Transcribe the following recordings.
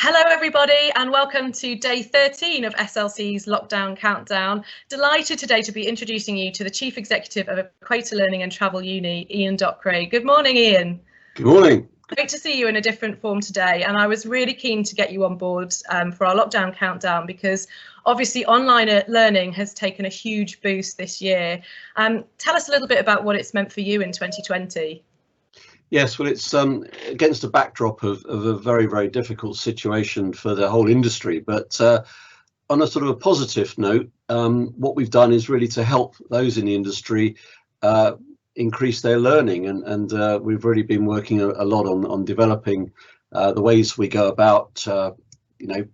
Hello everybody and welcome to day 13 of SLC's Lockdown Countdown. Delighted today to be introducing you to the Chief Executive of Equator and TravelUni, Ian Dockreay. Good morning, Ian. Good morning. Great to see you in a different form today, and I was really keen to get you on board for our Lockdown Countdown because obviously online learning has taken a huge boost this year. Tell us a little bit about what it's meant for you in 2020. Yes, well, it's against a backdrop of a very, very difficult situation for the whole industry. But on a sort of a positive note, what we've done is really to help those in the industry increase their learning. And we've really been working a lot on developing the ways we go about,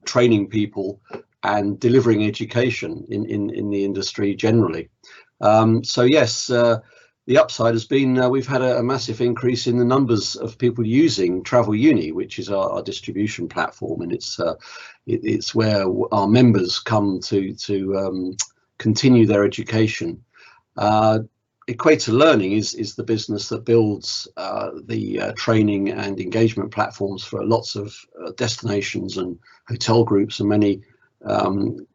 training people and delivering education in the industry generally. So, yes. The upside has been we've had a massive increase in the numbers of people using TravelUni, which is our distribution platform, and it's where our members come to continue their education. Equator Learning is the business that builds the training and engagement platforms for lots of destinations and hotel groups and many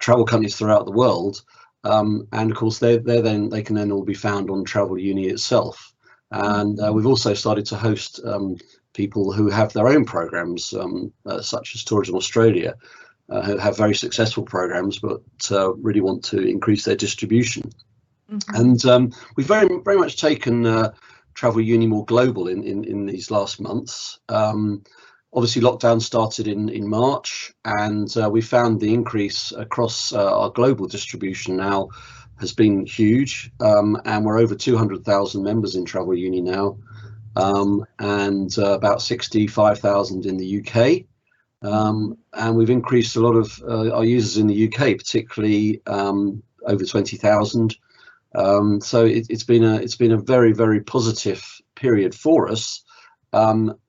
travel companies throughout the world. And of course, they can then all be found on TravelUni itself. And we've also started to host people who have their own programs, such as Tourism Australia, who have very successful programs, but really want to increase their distribution. Mm-hmm. And we've very much taken TravelUni more global in these last months. Obviously, lockdown started in March, and we found the increase across our global distribution now has been huge, and we're over 200,000 members in TravelUni now, and about 65,000 in the UK, and we've increased a lot of our users in the UK, particularly over 20,000. So it's been a very, very positive period for us.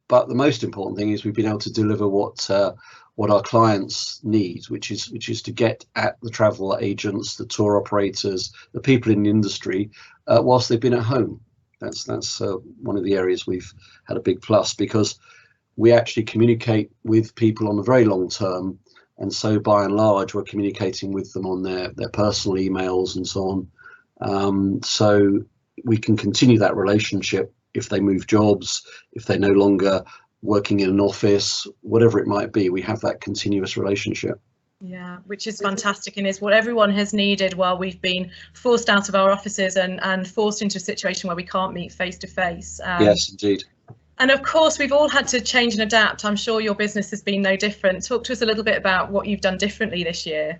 But the most important thing is we've been able to deliver what our clients need, which is to get at the travel agents, the tour operators, the people in the industry, whilst they've been at home. That's one of the areas we've had a big plus, because we actually communicate with people on the very long term, and so by and large we're communicating with them on their personal emails and so on. So we can continue that relationship. If they move jobs, if they're no longer working in an office, whatever it might be, we have that continuous relationship. Yeah, which is fantastic, and is what everyone has needed while we've been forced out of our offices and forced into a situation where we can't meet face to face. Yes, indeed. And of course, we've all had to change and adapt. I'm sure your business has been no different. Talk to us a little bit about what you've done differently this year.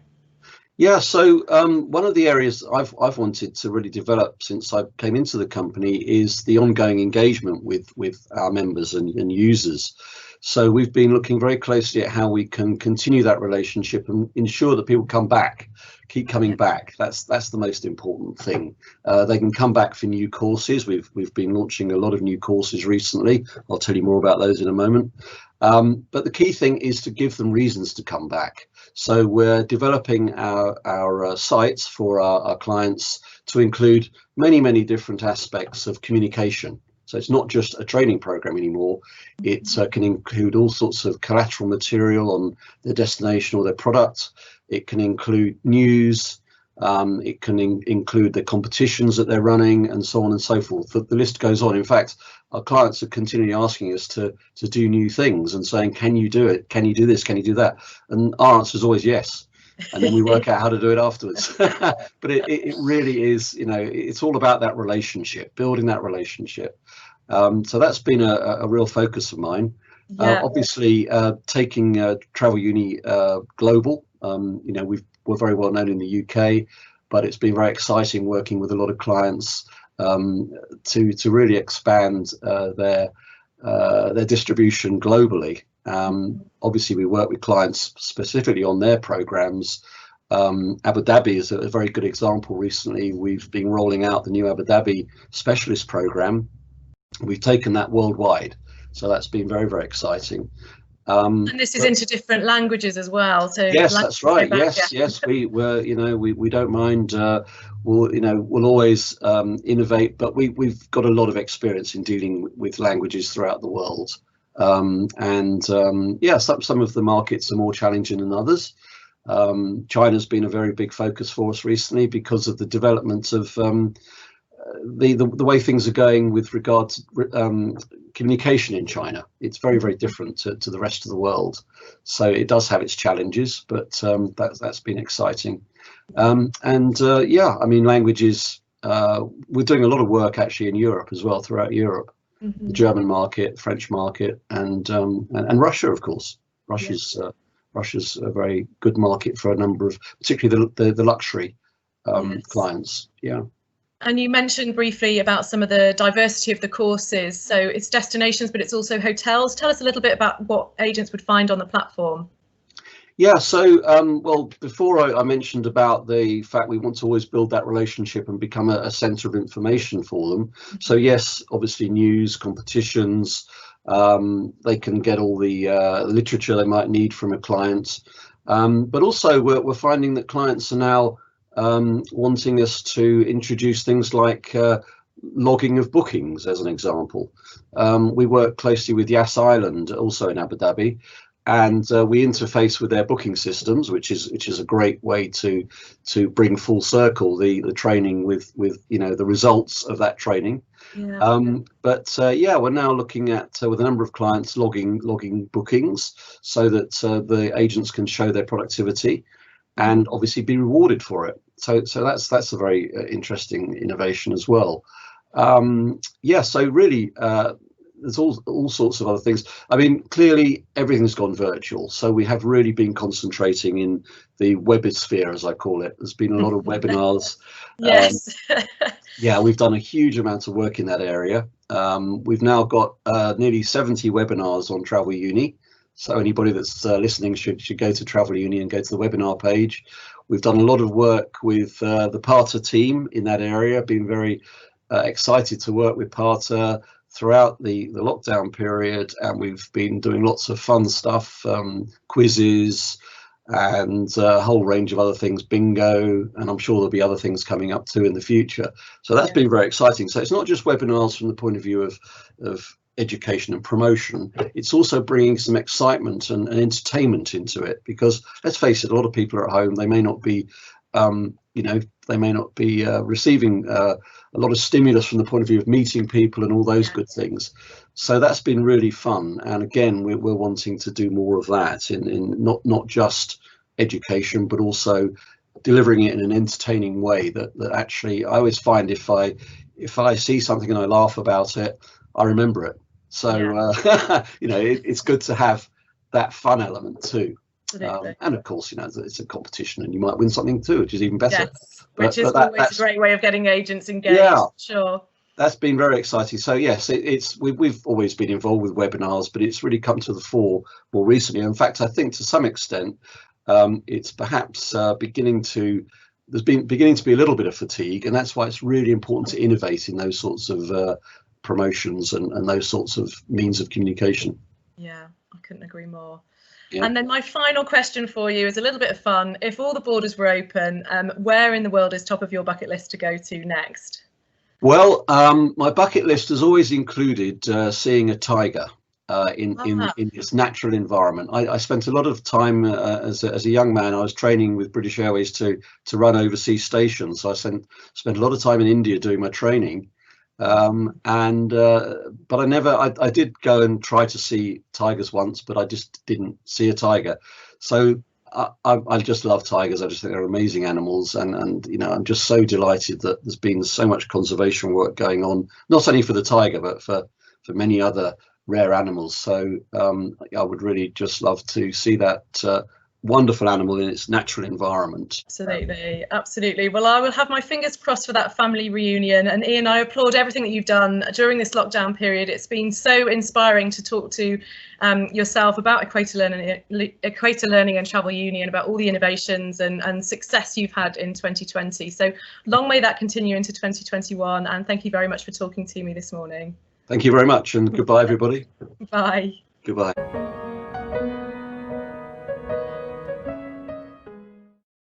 Yeah, so one of the areas I've wanted to really develop since I came into the company is the ongoing engagement with our members and users. So we've been looking very closely at how we can continue that relationship and ensure that people come back, keep coming back. That's the most important thing. They can come back for new courses. We've been launching a lot of new courses recently. I'll tell you more about those in a moment. But the key thing is to give them reasons to come back. So we're developing our sites for our clients to include many different aspects of communication. So it's not just a training program anymore. It can include all sorts of collateral material on their destination or their product. It can include news. It can include the competitions that they're running, and so on and so forth. The list goes on. In fact, our clients are continually asking us to do new things and saying, can you do it? Can you do this? Can you do that? And our answer is always yes. And then we work out how to do it afterwards. But it really is, it's all about that relationship, building that relationship. So that's been a real focus of mine. Yeah. Obviously, taking TravelUni global. We're very well known in the UK, but it's been very exciting working with a lot of clients to really expand their distribution globally. Obviously, we work with clients specifically on their programs. Abu Dhabi is a very good example. Recently, we've been rolling out the new Abu Dhabi specialist program. We've taken that worldwide, so that's been very, very exciting. And this is into different languages as well. So yes, that's right. Yes, we don't mind. We'll always innovate, but we've got a lot of experience in dealing with languages throughout the world. Yeah, some of the markets are more challenging than others. China's been a very big focus for us recently because of the development of the way things are going with regard to communication in China. It's very, very different to the rest of the world. So it does have its challenges, but that's been exciting. Yeah, I mean, languages, we're doing a lot of work actually in Europe as well, throughout Europe, the German market, French market, and Russia, of course. Russia's a very good market for a number of, particularly the luxury clients. Yeah. And you mentioned briefly about some of the diversity of the courses. So it's destinations, but it's also hotels. Tell us a little bit about what agents would find on the platform. Yeah, so, well, before I mentioned about the fact we want to always build that relationship and become a centre of information for them. So yes, obviously news, competitions, they can get all the literature they might need from a client. But also we're finding that clients are now wanting us to introduce things like logging of bookings, as an example. We work closely with Yas Island, also in Abu Dhabi, and we interface with their booking systems, which is a great way to bring full circle the training with the results of that training. Yeah. Yeah, we're now looking at with a number of clients logging bookings so that the agents can show their productivity and obviously be rewarded for it. So that's a very interesting innovation as well. Yeah, so really there's all sorts of other things. I mean, clearly everything's gone virtual, so we have really been concentrating in the webosphere, as I call it. There's been a lot of webinars. Yes. Yeah, we've done a huge amount of work in that area. We've now got nearly 70 webinars on TravelUni. So anybody that's listening should go to TravelUni and go to the webinar page. We've done a lot of work with the Parter team in that area, been very excited to work with Parter throughout the lockdown period, and we've been doing lots of fun stuff, quizzes and a whole range of other things, bingo, and I'm sure there'll be other things coming up too in the future. So that's been very exciting. So it's not just webinars from the point of view of education and promotion, it's also bringing some excitement and entertainment into it, because let's face it, a lot of people are at home, they may not be they may not be receiving a lot of stimulus from the point of view of meeting people and all those good things. So that's been really fun, and again we're wanting to do more of that in not just education, but also delivering it in an entertaining way that actually I always find if I see something and I laugh about it, I remember it. So it's good to have that fun element too. And of course, it's a competition and you might win something too, which is even better. Yes, which is always a great way of getting agents engaged. Yeah, sure. That's been very exciting. So yes, we've always been involved with webinars, but it's really come to the fore more recently. In fact, I think to some extent, it's perhaps beginning to be a little bit of fatigue, and that's why it's really important to innovate in those sorts of promotions and those sorts of means of communication. Yeah, I couldn't agree more. Yeah. And then my final question for you is a little bit of fun. If all the borders were open, where in the world is top of your bucket list to go to next? Well, my bucket list has always included seeing a tiger in its natural environment. I spent a lot of time as a young man. I was training with British Airways to run overseas stations. So I spent a lot of time in India doing my training. But I did go and try to see tigers once, but I just didn't see a tiger. So I just love tigers. I just think they're amazing animals, and I'm just so delighted that there's been so much conservation work going on, not only for the tiger but for many other rare animals. So I would really just love to see that wonderful animal in its natural environment. Absolutely. Well, I will have my fingers crossed for that family reunion. And Ian, I applaud everything that you've done during this lockdown period. It's been so inspiring to talk to yourself about Equator Learning and TravelUni, and about all the innovations and success you've had in 2020. So long may that continue into 2021. And thank you very much for talking to me this morning. Thank you very much, and goodbye, everybody. Bye. Goodbye.